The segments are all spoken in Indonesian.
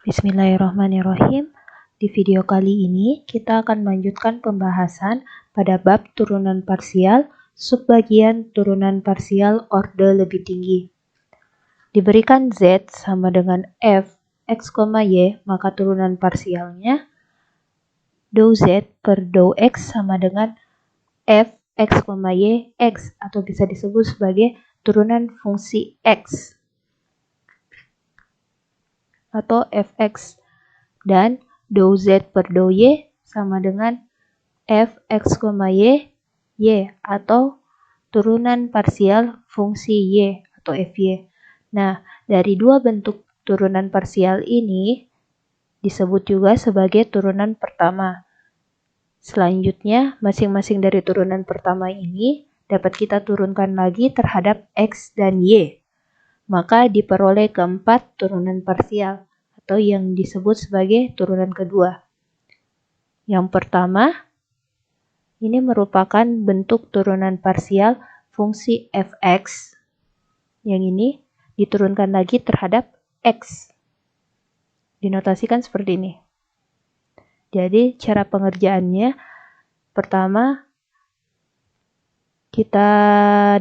Bismillahirrahmanirrahim. Di video kali ini kita akan melanjutkan pembahasan pada bab turunan parsial, subbagian turunan parsial orde lebih tinggi. Diberikan Z sama dengan F, X, Y, maka turunan parsialnya dou Z per dou X sama dengan F, X, Y, X, atau bisa disebut sebagai turunan fungsi X atau Fx, dan dou Z per dou Y sama dengan F, X, Y, atau turunan parsial fungsi Y atau Fy. Nah, dari dua bentuk turunan parsial ini disebut juga sebagai turunan pertama. Selanjutnya, masing-masing dari turunan pertama ini dapat kita turunkan lagi terhadap X dan Y. Maka diperoleh keempat turunan parsial atau yang disebut sebagai turunan kedua. Yang pertama, ini merupakan bentuk turunan parsial fungsi Fx. Yang ini diturunkan lagi terhadap X. Dinotasikan seperti ini. Jadi cara pengerjaannya, pertama kita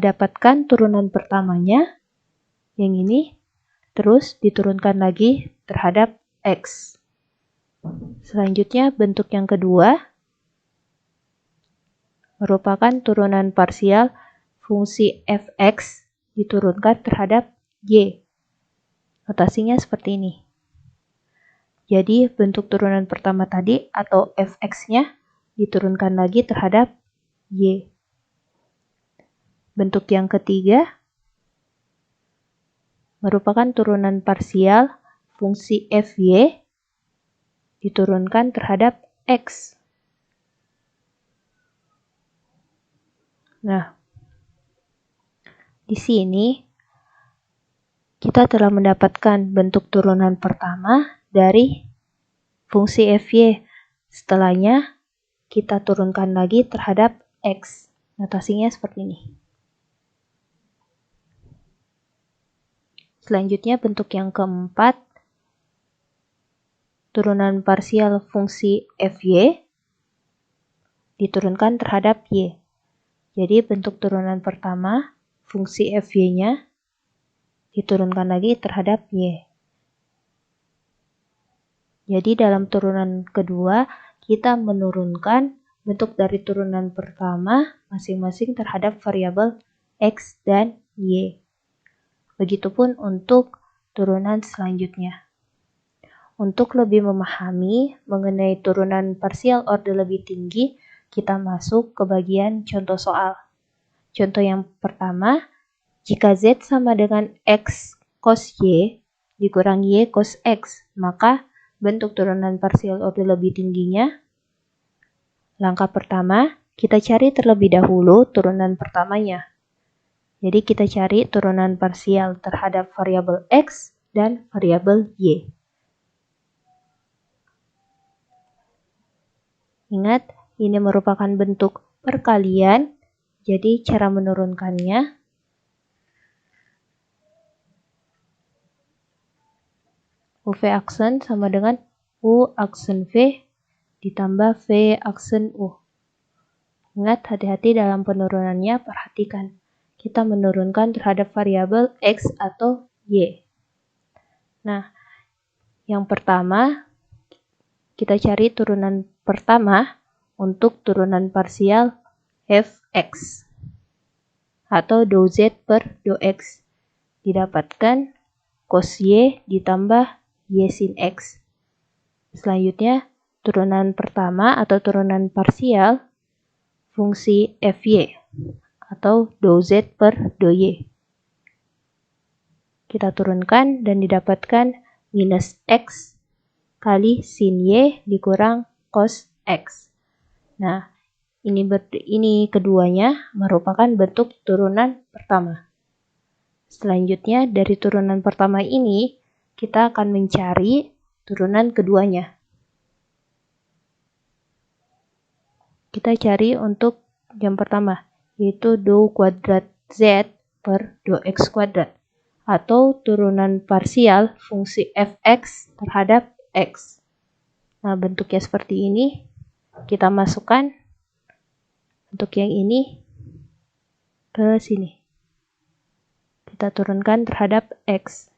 dapatkan turunan pertamanya, yang ini, terus diturunkan lagi terhadap X. Selanjutnya bentuk yang kedua merupakan turunan parsial fungsi Fx diturunkan terhadap Y. Notasinya seperti ini. Jadi bentuk turunan pertama tadi atau Fx-nya diturunkan lagi terhadap Y. Bentuk yang ketiga merupakan turunan parsial fungsi Fy diturunkan terhadap X. Nah, di sini kita telah mendapatkan bentuk turunan pertama dari fungsi Fy. Setelahnya kita turunkan lagi terhadap X. Notasinya seperti ini. Selanjutnya bentuk yang keempat, turunan parsial fungsi Fy diturunkan terhadap Y. Jadi bentuk turunan pertama, fungsi Fy-nya diturunkan lagi terhadap Y. Jadi dalam turunan kedua, kita menurunkan bentuk dari turunan pertama masing-masing terhadap variabel X dan Y. Begitupun untuk turunan selanjutnya. Untuk lebih memahami mengenai turunan parsial orde lebih tinggi, kita masuk ke bagian contoh soal. Contoh yang pertama, jika Z sama dengan X cos Y dikurang Y cos X, maka bentuk turunan parsial orde lebih tingginya. Langkah pertama, kita cari terlebih dahulu turunan pertamanya. Jadi kita cari turunan parsial terhadap variabel X dan variabel Y. Ingat, ini merupakan bentuk perkalian, jadi cara menurunkannya UV aksen sama dengan U aksen V ditambah V aksen U. Ingat, hati-hati dalam penurunannya, perhatikan. Kita menurunkan terhadap variabel X atau Y. Nah, yang pertama, kita cari turunan pertama untuk turunan parsial Fx atau dou Z per dou X. Didapatkan cos Y ditambah Y sin X. Selanjutnya, turunan pertama atau turunan parsial fungsi Fy atau dou Z per dou Y. Kita turunkan dan didapatkan minus X kali sin Y dikurang cos X. Nah, ini keduanya merupakan bentuk turunan pertama. Selanjutnya, dari turunan pertama ini, kita akan mencari turunan keduanya. Kita cari untuk yang pertama, yaitu dou kuadrat Z per dou X kuadrat, atau turunan parsial fungsi Fx terhadap X. Nah, bentuknya seperti ini. Kita masukkan bentuk yang ini ke sini. Kita turunkan terhadap X.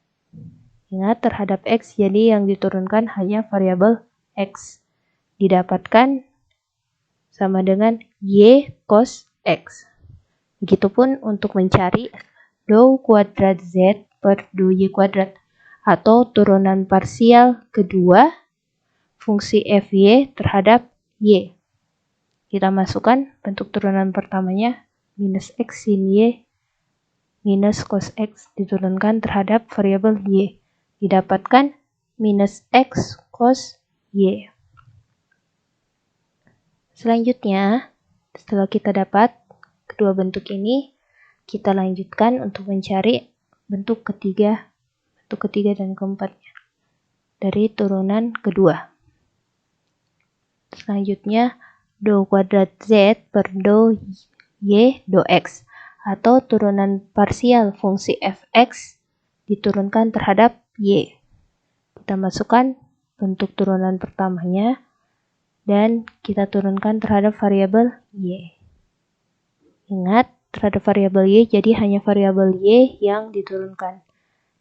Ingat, terhadap X, jadi yang diturunkan hanya variabel X. Didapatkan sama dengan Y cos X. Begitupun untuk mencari dou kuadrat Z per dou Y kuadrat, atau turunan parsial kedua fungsi FY terhadap Y. Kita masukkan bentuk turunan pertamanya, minus X sin Y minus cos X diturunkan terhadap variabel Y. Didapatkan minus X cos Y. Selanjutnya, setelah kita dapat kedua bentuk ini, kita lanjutkan untuk mencari bentuk ketiga dan keempatnya dari turunan kedua. Selanjutnya, dou kuadrat Z per dou Y dou X, atau turunan parsial fungsi fx diturunkan terhadap Y. Kita masukkan bentuk turunan pertamanya dan kita turunkan terhadap variabel Y. Ingat, terhadap variabel Y, jadi hanya variabel Y yang diturunkan.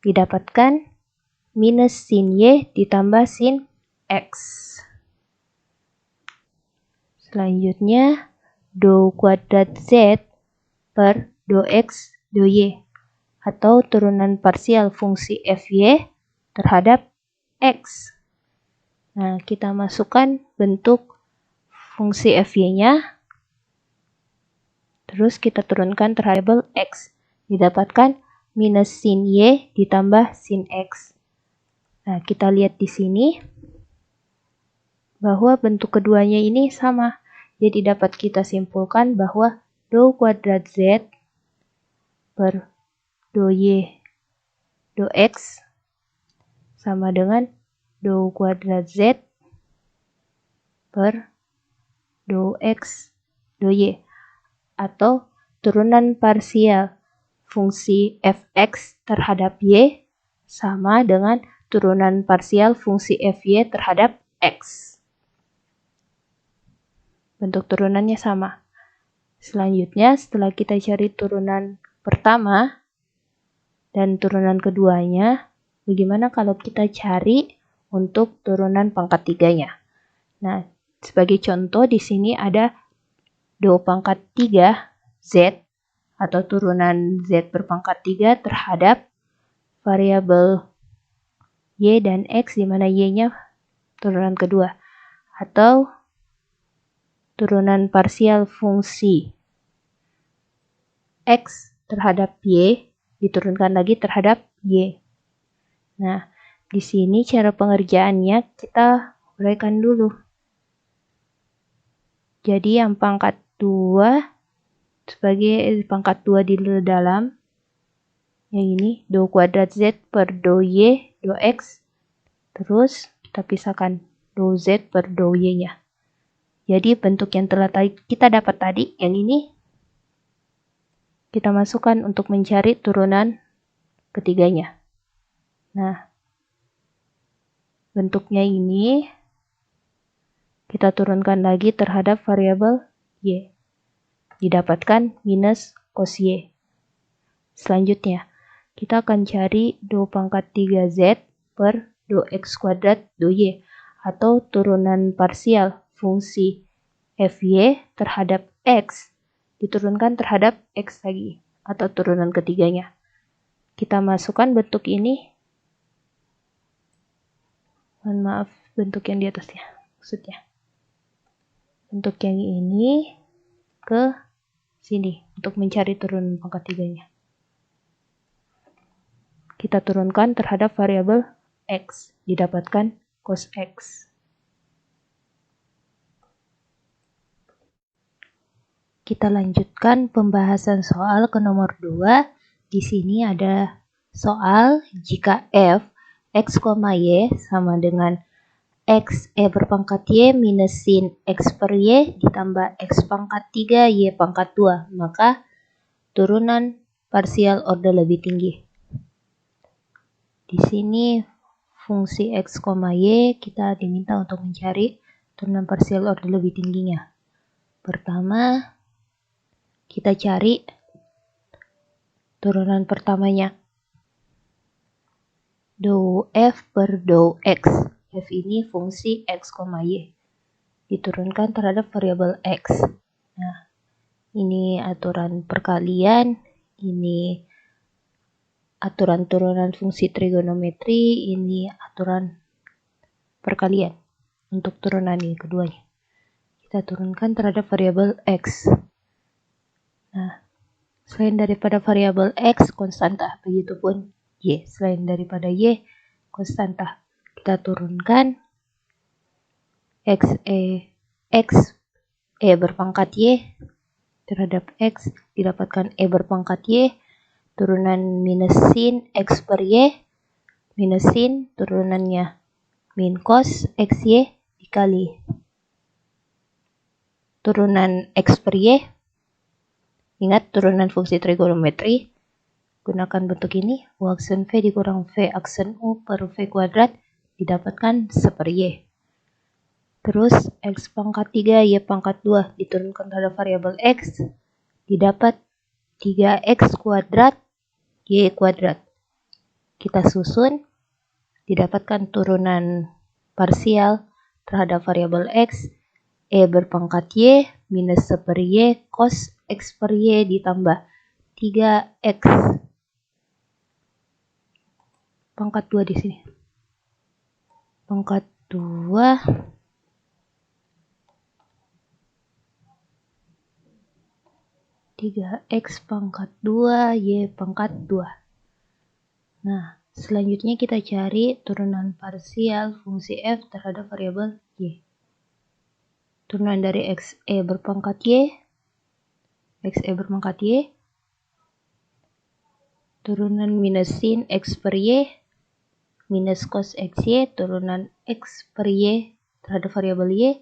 Didapatkan minus sin Y ditambah sin X. Selanjutnya, dou kuadrat Z per dou X dou Y, atau turunan parsial fungsi FY terhadap X. Nah, kita masukkan bentuk fungsi FY-nya, terus kita turunkan terhadap X. Didapatkan minus sin Y ditambah sin X. Nah, kita lihat di sini bahwa bentuk keduanya ini sama. Jadi dapat kita simpulkan bahwa dou kuadrat Z per dou Y dou X sama dengan dou kuadrat Z per dou X dou Y, atau turunan parsial fungsi fx terhadap Y sama dengan turunan parsial fungsi FY terhadap X. Bentuk turunannya sama. Selanjutnya, setelah kita cari turunan pertama dan turunan keduanya, bagaimana kalau kita cari untuk turunan pangkat tiganya? Nah, sebagai contoh di sini ada dou pangkat 3 Z atau turunan Z berpangkat 3 terhadap variabel Y dan X, di mana Y-nya turunan kedua, atau turunan parsial fungsi X terhadap Y diturunkan lagi terhadap Y. Nah, di sini cara pengerjaannya kita uraikan dulu. Jadi yang pangkat 2 sebagai pangkat 2 di dalam yang ini dou kuadrat Z per dou Y dou X, terus kita pisahkan dou Z per dou Y-nya. Jadi bentuk yang telah kita dapat tadi, yang ini, kita masukkan untuk mencari turunan ketiganya. Nah, bentuknya ini kita turunkan lagi terhadap variabel Y. Didapatkan minus cos Y. Selanjutnya, kita akan cari dou pangkat 3Z per dou X kuadrat dou Y, atau turunan parsial fungsi FY terhadap X diturunkan terhadap X lagi, atau turunan ketiganya. Kita masukkan bentuk ini, mohon maaf bentuk yang di atasnya, maksudnya bentuk yang ini ke sini untuk mencari turunan pangkat tiganya. Kita turunkan terhadap variabel X, didapatkan cos X. Kita lanjutkan pembahasan soal ke nomor 2. Di sini ada soal jika f x, y sama dengan x berpangkat y minus sin x per y ditambah x pangkat 3 y pangkat 2, maka turunan parsial order lebih tinggi. Di sini fungsi X, Y, kita diminta untuk mencari turunan parsial order lebih tingginya. Pertama, kita cari turunan pertamanya. Dou F per dou X. F ini fungsi X, Y. Diturunkan terhadap variabel X. Nah, ini aturan perkalian, ini aturan turunan fungsi trigonometri, ini aturan perkalian untuk turunan ini keduanya. Kita turunkan terhadap variabel X. Nah, selain daripada variabel X, konstanta. Begitupun Y. Selain daripada Y, konstanta. Kita turunkan X berpangkat Y terhadap X, didapatkan E berpangkat Y, turunan minus sin X per Y, minus sin turunannya min cos XY dikali turunan X per Y. Ingat turunan fungsi trigonometri, gunakan bentuk ini, U aksen V dikurang V aksen U per V kuadrat, didapatkan 1 per Y. Terus X pangkat 3, Y pangkat 2 diturunkan terhadap variabel X, didapat 3X kuadrat, Y kuadrat. Kita susun, didapatkan turunan parsial terhadap variabel X, E berpangkat Y minus 1 per Y cos X per Y ditambah 3X pangkat 2 di sini. Pangkat 2 3X pangkat 2 Y pangkat 2. Nah, selanjutnya kita cari turunan parsial fungsi F terhadap variabel Y. Turunan dari XE berpangkat Y, XE berpangkat Y, turunan minus sin X per Y, minus cos XY, turunan X per Y terhadap variabel Y,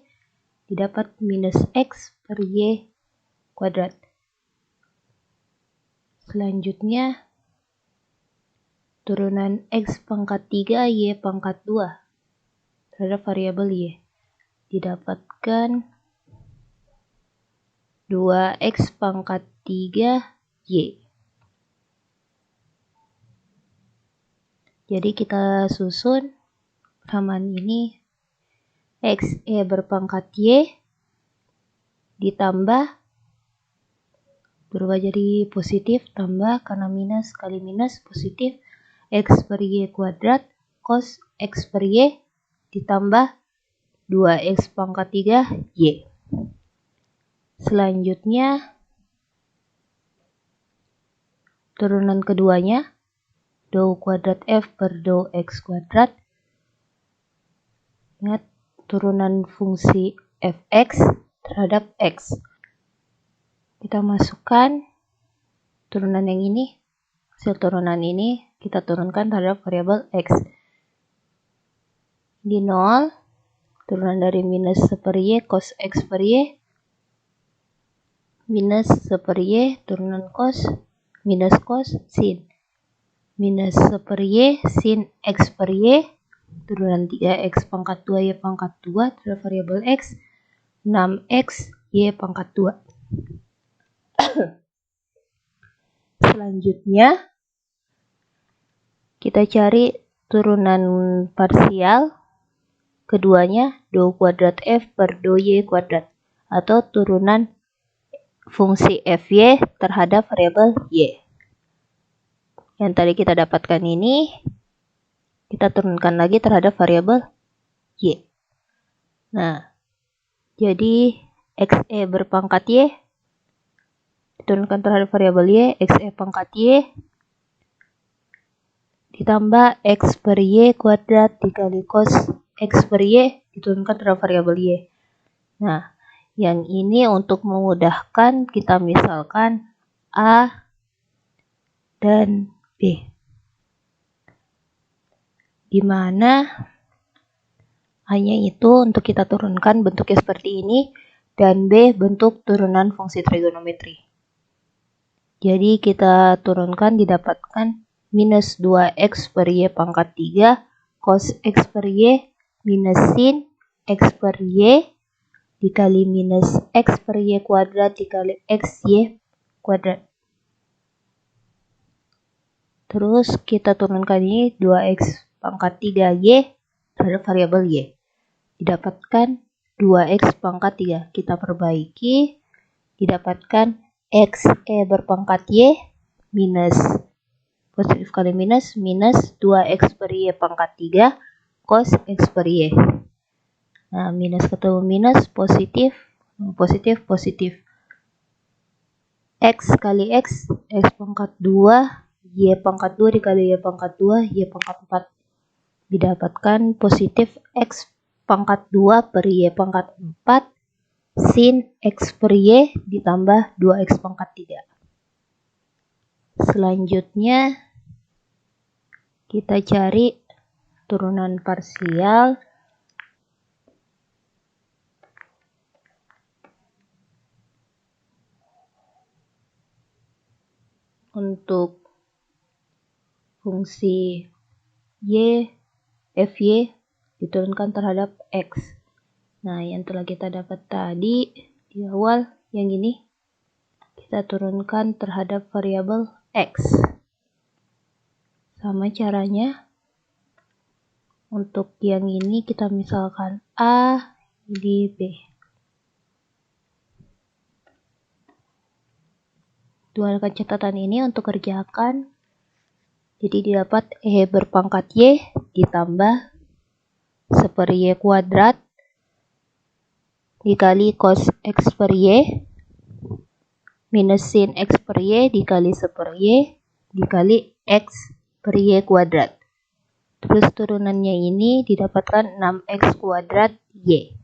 didapat minus X per Y kuadrat. Selanjutnya, turunan X pangkat 3, Y pangkat 2 terhadap variabel Y, didapatkan 2X pangkat 3 Y. Jadi kita susun halaman ini, XE berpangkat Y ditambah, berubah jadi positif, tambah karena minus kali minus positif, X per Y kuadrat cos X per Y ditambah 2X pangkat 3 Y. Selanjutnya, turunan keduanya, dou kuadrat F per dou X kuadrat. Ingat, turunan fungsi Fx terhadap X. Kita masukkan turunan yang ini, hasil turunan ini kita turunkan terhadap variabel X. Di 0, turunan dari minus 1 per Y cos X per Y, minus 1 per Y turunan cos, minus cos sin, minus 1 per Y sin X per Y, turunan 3X pangkat 2 Y pangkat 2 terhadap variabel X, 6X Y pangkat 2. Selanjutnya, kita cari turunan parsial keduanya, dou kuadrat F per dou Y kuadrat, atau turunan fungsi Fy terhadap variabel Y. Yang tadi kita dapatkan ini, kita turunkan lagi terhadap variabel Y. Nah, jadi XE berpangkat Y diturunkan terhadap variabel Y, XE pangkat Y ditambah X per Y kuadrat dikali cos X per Y diturunkan terhadap variabel Y. Nah, yang ini untuk memudahkan kita misalkan A dan B, di mana hanya itu untuk kita turunkan bentuknya seperti ini, dan B bentuk turunan fungsi trigonometri. Jadi kita turunkan, didapatkan minus 2X per Y pangkat 3 cos X per Y minus sin X per Y dikali minus X per Y kuadrat dikali XY kuadrat. Terus kita turunkan ini 2X pangkat 3Y terhadap variabel Y. Didapatkan 2X pangkat 3. Kita perbaiki. Didapatkan XE berpangkat Y minus positif kali minus 2X per Y pangkat 3 cos X per Y. Nah, minus ketemu minus, positif, positif. X kali X pangkat 2, Y pangkat 2 dikali Y pangkat 2, Y pangkat 4. Didapatkan positif X pangkat 2 per Y pangkat 4 sin X per Y ditambah 2X pangkat 3. Selanjutnya kita cari turunan parsial untuk fungsi Y, Fy diturunkan terhadap X. Nah, yang telah kita dapat tadi di awal, yang ini kita turunkan terhadap variabel X. Sama caranya, untuk yang ini kita misalkan A, ini B. Gunakan catatan ini untuk kerjakan. Jadi didapat E berpangkat Y ditambah 1 per Y kuadrat dikali cos X per Y minus sin X per Y dikali 1 per Y dikali X per Y kuadrat. Terus turunannya ini didapatkan 6X kuadrat Y.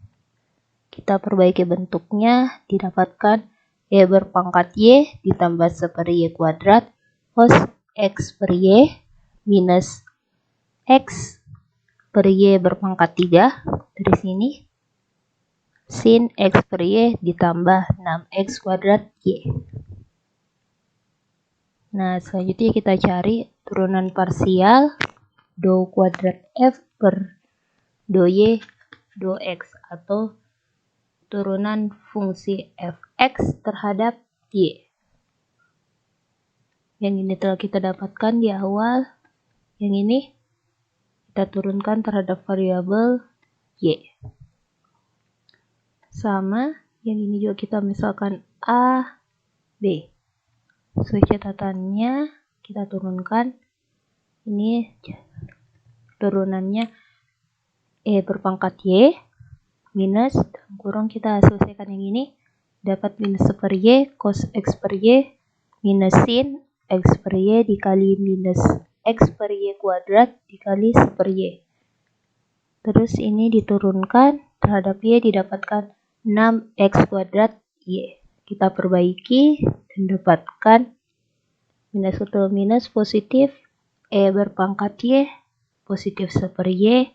Kita perbaiki bentuknya, didapatkan E berpangkat Y ditambah 1 per Y kuadrat cos X per Y minus X per Y berpangkat 3 dari sini sin X per Y ditambah 6X kuadrat Y. Nah, selanjutnya kita cari turunan parsial do kuadrat F per do Y do X atau turunan fungsi Fx terhadap Y. Yang ini telah kita dapatkan di awal. Yang ini kita turunkan terhadap variabel Y. Sama, yang ini juga kita misalkan A, B. Sesuai catatannya, kita turunkan. Ini turunannya E berpangkat Y minus, kurang kita selesaikan yang ini, dapat minus 1 per Y cos X per Y minus sin X per Y dikali minus X per Y kuadrat dikali 1 per Y. Terus ini diturunkan terhadap Y didapatkan 6X kuadrat Y. Kita perbaiki dan dapatkan minus ketemu minus positif E berpangkat Y positif 1 per Y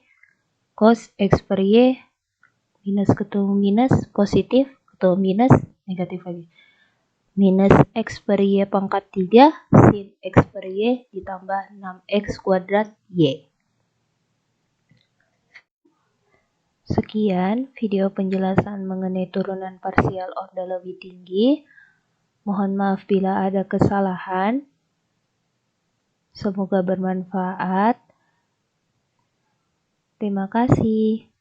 cos X per Y minus ketemu minus positif ketemu minus negatif lagi minus X per Y pangkat 3 sin X per Y ditambah 6X kuadrat Y. Sekian video penjelasan mengenai turunan parsial order lebih tinggi. Mohon maaf bila ada kesalahan. Semoga bermanfaat. Terima kasih.